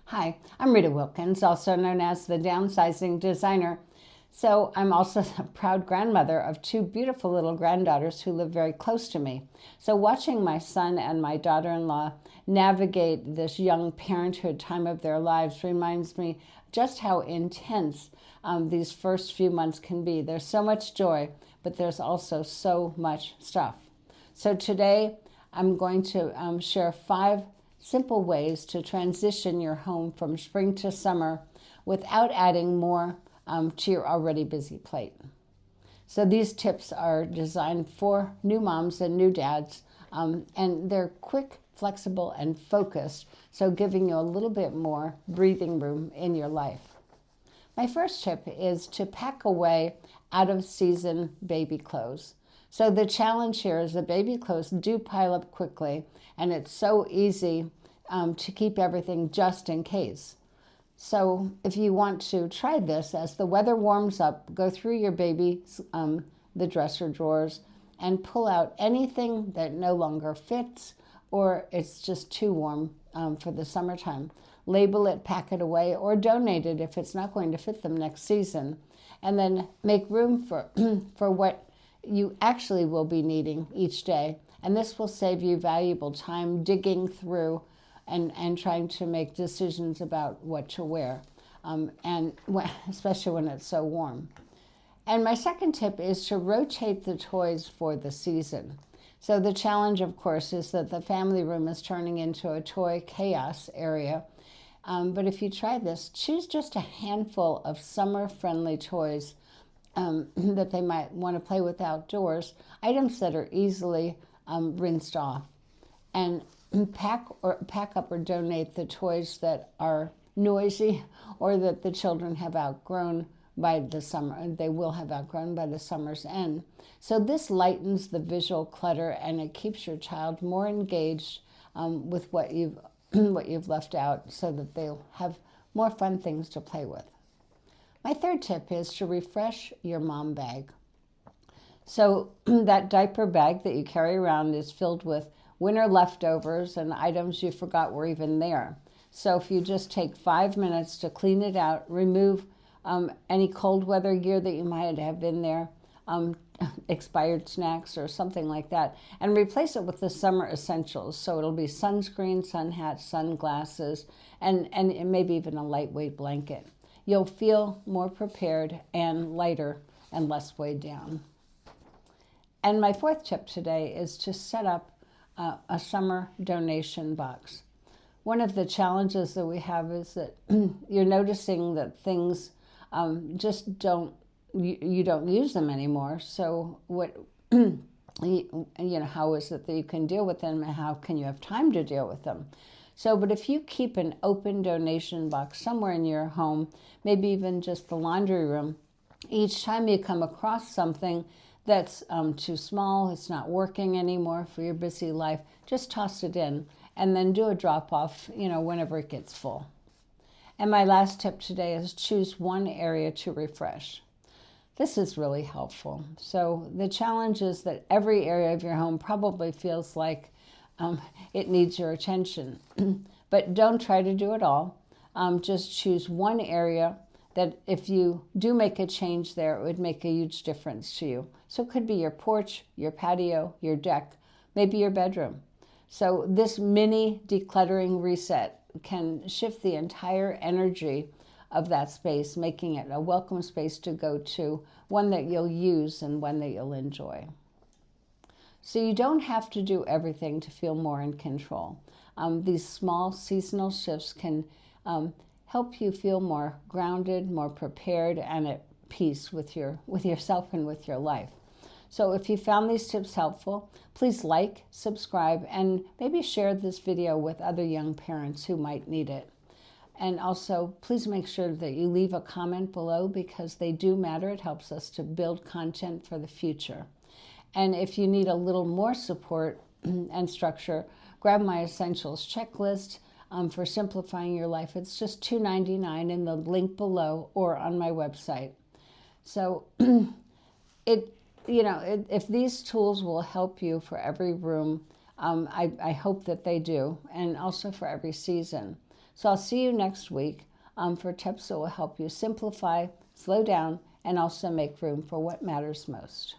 Hi, I'm Rita Wilkins, also known as the Downsizing Designer. So I'm also a proud grandmother of two beautiful little granddaughters who live very close to me. So watching my son and my daughter-in-law navigate this young parenthood time of their lives reminds me just how intense these first few months can be. There's so much joy, but there's also so much stuff. So today I'm going to share 5 simple ways to transition your home from spring to summer without adding more to your already busy plate. So these tips are designed for new moms and new dads, and they're quick, flexible, and focused, so giving you a little bit more breathing room in your life. My first tip is to pack away out-of-season baby clothes. So the challenge here is that baby clothes do pile up quickly, and it's so easy to keep everything just in case. So if you want to try this, as the weather warms up, go through your baby's the dresser drawers and pull out anything that no longer fits or it's just too warm for the summertime. Label it, pack it away, or donate it if it's not going to fit them next season. And then make room for, for what you actually will be needing each day. And this will save you valuable time digging through and trying to make decisions about what to wear, especially when it's so warm. And my second tip is to rotate the toys for the season. So the challenge, of course, is that the family room is turning into a toy chaos area. But if you try this, choose just a handful of summer-friendly toys that they might want to play with outdoors, items that are easily rinsed off. And pack up or donate the toys that are noisy or that the children have outgrown by the summer. They will have outgrown by the summer's end. So this lightens the visual clutter and it keeps your child more engaged with what you've left out, so that they'll have more fun things to play with. My third tip is to refresh your mom bag. So that diaper bag that you carry around is filled with winter leftovers and items you forgot were even there. So if you just take 5 minutes to clean it out, remove any cold weather gear that you might have in there, expired snacks or something like that, and replace it with the summer essentials. So it'll be sunscreen, sun hats, sunglasses, and maybe even a lightweight blanket. You'll feel more prepared and lighter and less weighed down. And my fourth tip today is to set up a summer donation box. One of the challenges that we have is that you're noticing that things just you don't use them anymore. So what how is it that you can deal with them, and how can you have time to deal with them? So, but if you keep an open donation box somewhere in your home, maybe even just the laundry room, each time you come across something that's too small, it's not working anymore for your busy life, just toss it in and then do a drop-off, whenever it gets full. And my last tip today is choose one area to refresh. This is really helpful. So the challenge is that every area of your home probably feels like it needs your attention. But don't try to do it all. Just choose one area that if you do make a change there, it would make a huge difference to you. So it could be your porch, your patio, your deck, maybe your bedroom. So this mini decluttering reset can shift the entire energy of that space, making it a welcome space to go to, one that you'll use and one that you'll enjoy. So you don't have to do everything to feel more in control. These small seasonal shifts can help you feel more grounded, more prepared, and at peace with yourself and with your life. So if you found these tips helpful, please like, subscribe, and maybe share this video with other young parents who might need it. And also, please make sure that you leave a comment below, because they do matter. It helps us to build content for the future. And if you need a little more support and structure, grab my Essentials checklist for simplifying your life. It's just $2.99 in the link below or on my website. So if these tools will help you for every room, I hope that they do, and also for every season. So I'll see you next week for tips that will help you simplify, slow down, and also make room for what matters most.